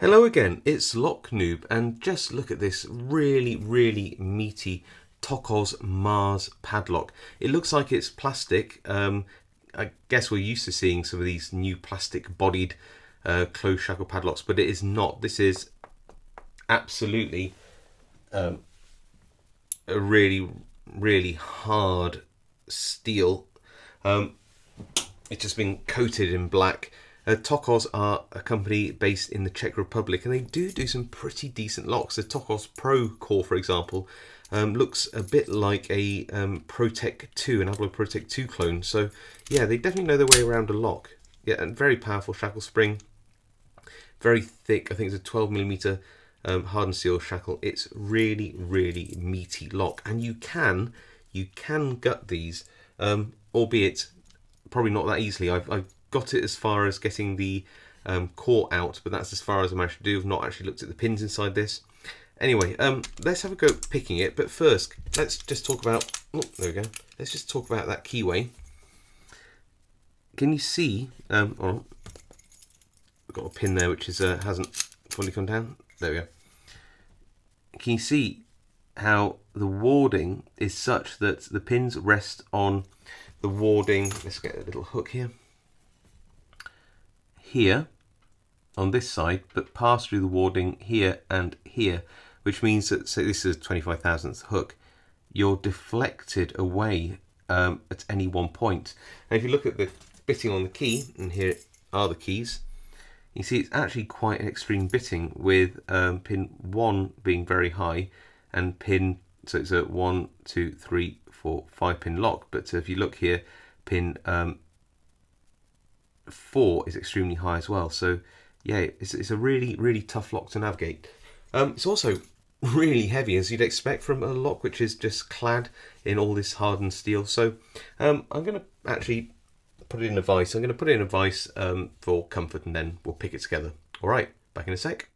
Hello again, it's Noob, and just look at this really meaty Tokoz Mars padlock. It looks like it's plastic. I guess we're used to seeing some of these new plastic bodied closed shackle padlocks, but it is not. This is absolutely a really hard steel. It's just been coated in black. Tokoz are a company based in the Czech Republic, and they do some pretty decent locks. The Tokoz Pro core, for example, looks a bit like a Protec 2, an Ablo Protec 2 clone. So yeah, they definitely know their way around a lock. Yeah, and very powerful shackle spring, very thick. I think it's a 12mm hardened steel shackle. It's really meaty lock, and you can gut these, albeit probably not that easily. I've got it as far as getting the core out, but that's as far as I managed to do. I've not actually looked at the pins inside this. Anyway, let's have a go picking it, but first let's just talk about, there we go, let's just talk about that keyway. Can you see, I've got a pin there which is hasn't fully come down, there we go. Can you see how the warding is such that the pins rest on the warding? Let's get a little hook here on this side, but pass through the warding here and here, which means that, say this is a 25 thousandths hook, you're deflected away at any one point. And if you look at the bitting on the key, and here are the keys, you see it's actually quite an extreme bitting, with pin 1 being very high and pin, so it's a 1, 2, 3, 4, 5 pin lock. But if you look here, pin 4 is extremely high as well. So yeah, it's a really tough lock to navigate. It's also really heavy, as you'd expect from a lock which is just clad in all this hardened steel. So I'm going to actually put it in a vise. I'm going to put it in a vise for comfort, and then we'll pick it together. All right, back in a sec.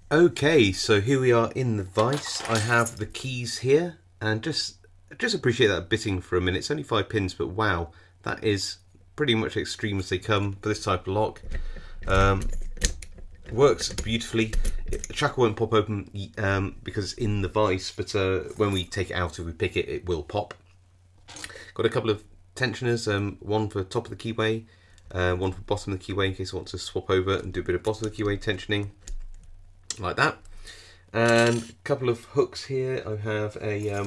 Okay, so here we are in the vise. I have the keys here, and just appreciate that bitting for a minute. It's only 5 pins, but wow, that is pretty much extreme as they come for this type of lock. Works beautifully. The shackle won't pop open because it's in the vise, but when we take it out, if we pick it, it will pop. Got a couple of tensioners, one for top of the keyway, one for bottom of the keyway in case I want to swap over and do a bit of bottom of the keyway tensioning, like that. And a couple of hooks here. I have a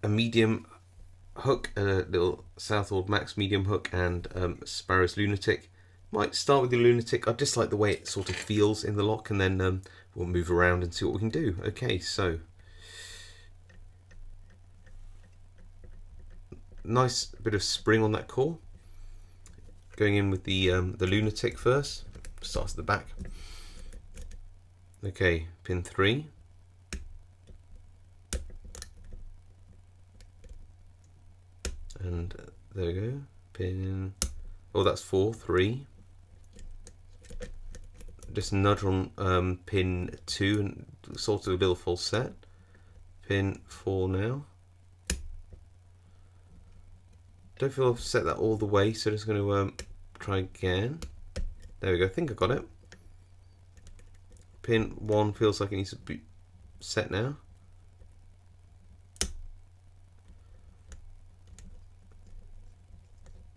medium hook, a little Southall Max medium hook, and Sparrow's Lunatic. Might start with the Lunatic. I just like the way it sort of feels in the lock, and then we'll move around and see what we can do. Okay, so nice bit of spring on that core. Going in with the Lunatic first. Starts at the back. Okay, pin 3. And there we go. Pin. Oh, that's 4, 3. Just nudge on pin 2 and sort of a little false set. Pin 4 now. Don't feel I've set that all the way, so I'm just going to try again. There we go. I think I got it. Pin 1 feels like it needs to be set now.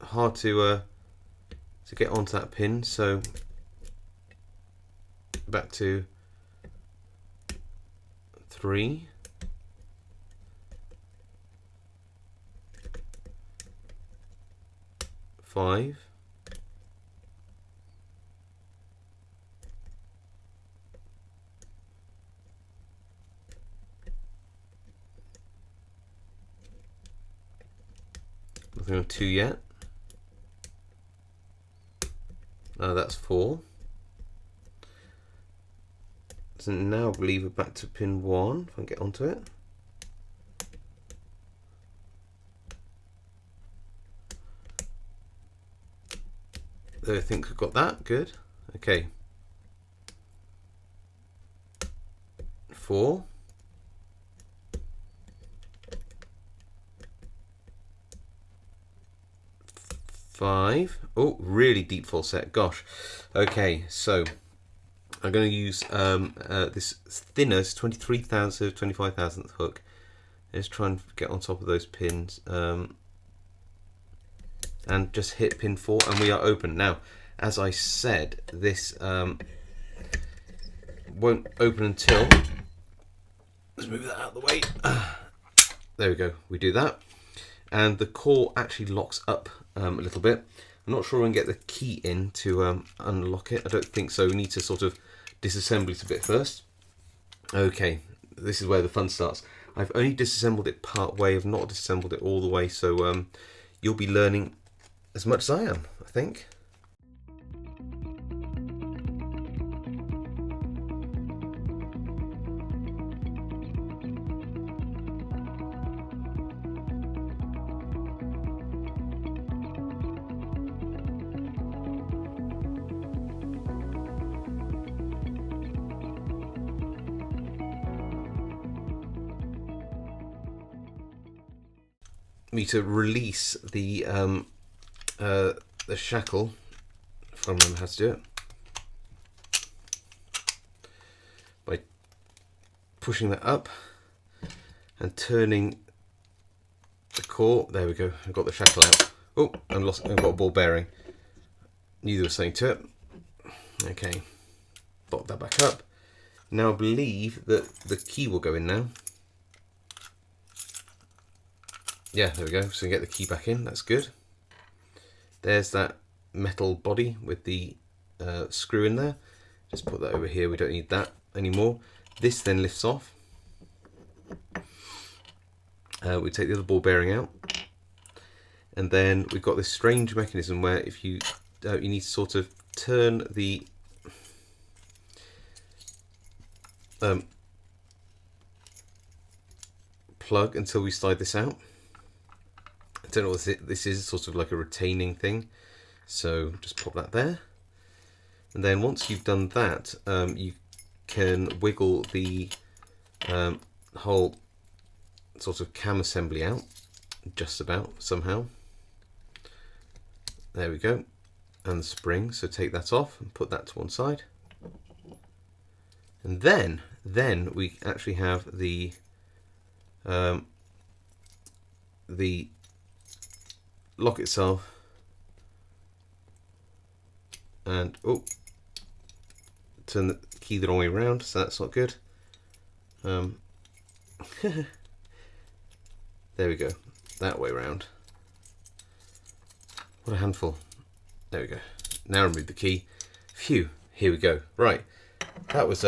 Hard to get onto that pin, so back to 3. Five. Nothing on 2 yet. That's 4. So now I believe we're back to pin 1, if I can get onto it. I think I've got that, good. Okay. 4. 5. Oh, really deep falset. Gosh. Okay, so I'm going to use this thinner 25,000th hook. Let's try and get on top of those pins and just hit pin 4, and we are open. Now, as I said, this won't open until, let's move that out of the way. There we go, we do that. And the core actually locks up a little bit. I'm not sure we can get the key in to unlock it. I don't think so. We need to sort of disassemble it a bit first. Okay, this is where the fun starts. I've only disassembled it part way. I've not disassembled it all the way, so you'll be learning as much as I am, I think. Me to release the shackle, if I remember how to do it, by pushing that up and turning the core. There we go. I've got the shackle out. Oh, I've got a ball bearing. Knew there was something to it. Okay, lock that back up. Now I believe that the key will go in now. Yeah, there we go. So we get the key back in. That's good. There's that metal body with the screw in there. Just put that over here. We don't need that anymore. This then lifts off. We take the other ball bearing out, and then we've got this strange mechanism where if you you need to sort of turn the plug until we slide this out. I don't know what this is, sort of like a retaining thing, so just pop that there, and then once you've done that, you can wiggle the whole sort of cam assembly out, just about, somehow. There we go, and the spring, so take that off and put that to one side, and then we actually have the lock itself, and oh, turn the key the wrong way around, so that's not good. There we go, that way around. What a handful. There we go. Now remove the key. Phew, here we go. Right, that was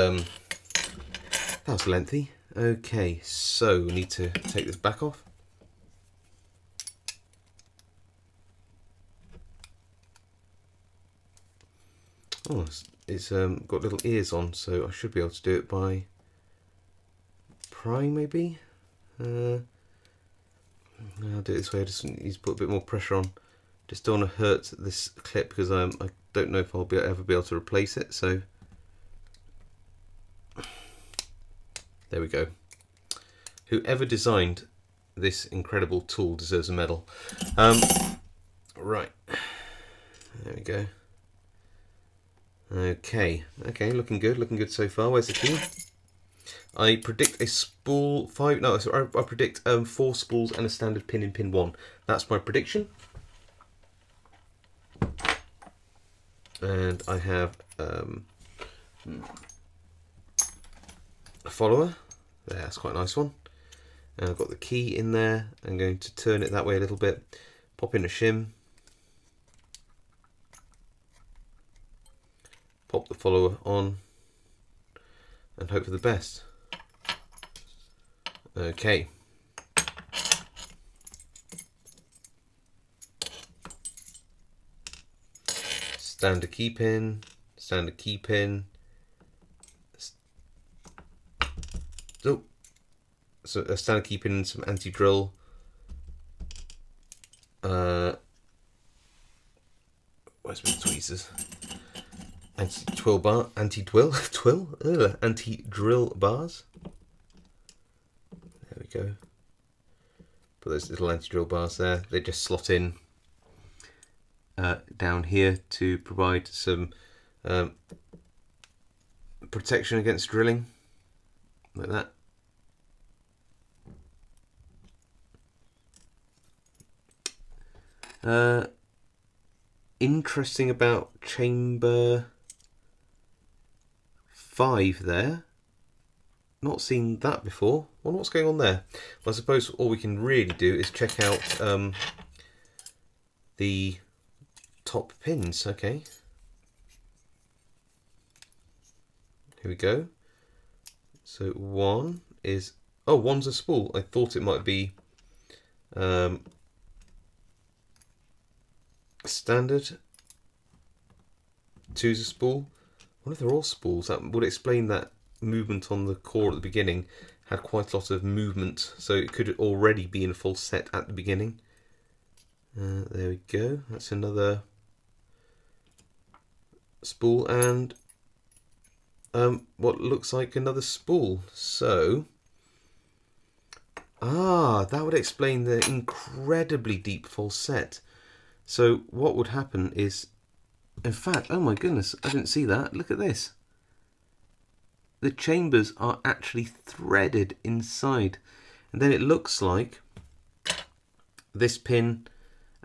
lengthy. Okay, so we need to take this back off. Oh, it's got little ears on, so I should be able to do it by prying, maybe. I'll do it this way. I just need to put a bit more pressure on. Just don't want to hurt this clip because I don't know if I'll ever be able to replace it. So there we go. Whoever designed this incredible tool deserves a medal. Right, there we go. Okay, looking good so far. Where's the key? I predict a spool, I predict 4 spools and a standard pin in pin 1. That's my prediction. And I have a follower. There, that's quite a nice one. And I've got the key in there. I'm going to turn it that way a little bit. Pop in a shim. Pop the follower on. And hope for the best. Okay. Standard key pin. Standard key pin. Oh. So a standard key pin and some anti-drill. Where's my tweezers? Anti-drill bars. There we go. Put those little anti-drill bars there. They just slot in down here to provide some protection against drilling, like that. Interesting about chamber 5 there. Not seen that before. Wonder what's going on there. Well, I suppose all we can really do is check out the top pins. Okay. Here we go. So one is, oh, one's a spool. I thought it might be standard. Two's a spool. I wonder if they're all spools. That would explain that movement on the core at the beginning. Had quite a lot of movement, so it could already be in a full set at the beginning. There we go. That's another spool, and what looks like another spool. So, that would explain the incredibly deep full set. So what would happen is, in fact, oh my goodness, I didn't see that. Look at this. The chambers are actually threaded inside. And then it looks like this pin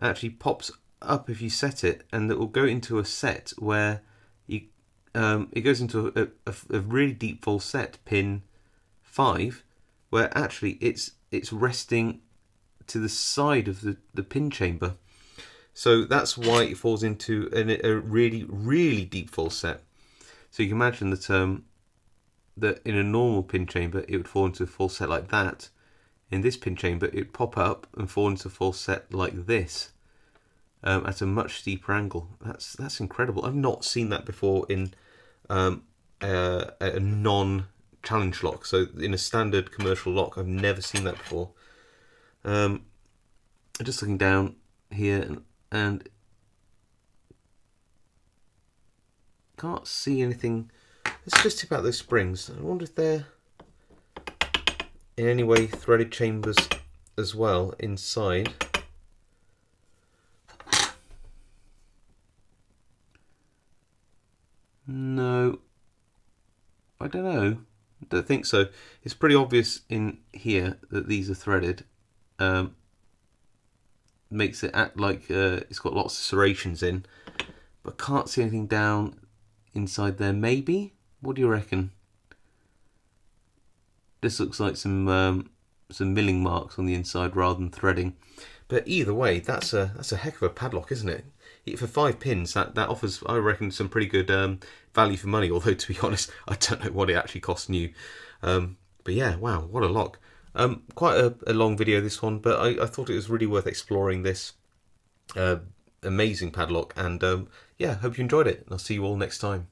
actually pops up if you set it, and it will go into a set where you it goes into a really deep full set, pin 5, where actually it's resting to the side of the pin chamber. So that's why it falls into a really, really deep full set. So you can imagine that in a normal pin chamber it would fall into a full set like that. In this pin chamber it would pop up and fall into a full set like this, at a much steeper angle. That's incredible. I've not seen that before in a non-challenge lock. So in a standard commercial lock, I've never seen that before. Just looking down here and can't see anything. Let's just tip out those springs. I wonder if they're in any way threaded chambers as well inside. No, I don't know. I don't think so. It's pretty obvious in here that these are threaded. Makes it act like it's got lots of serrations in, but can't see anything down inside there. Maybe? What do you reckon? This looks like some milling marks on the inside rather than threading. But either way, that's a heck of a padlock, isn't it? For 5 pins, that offers, I reckon, some pretty good value for money. Although, to be honest, I don't know what it actually costs new. But yeah, wow, what a lock. Quite a long video, this one, but I thought it was really worth exploring this amazing padlock. And yeah, hope you enjoyed it. I'll see you all next time.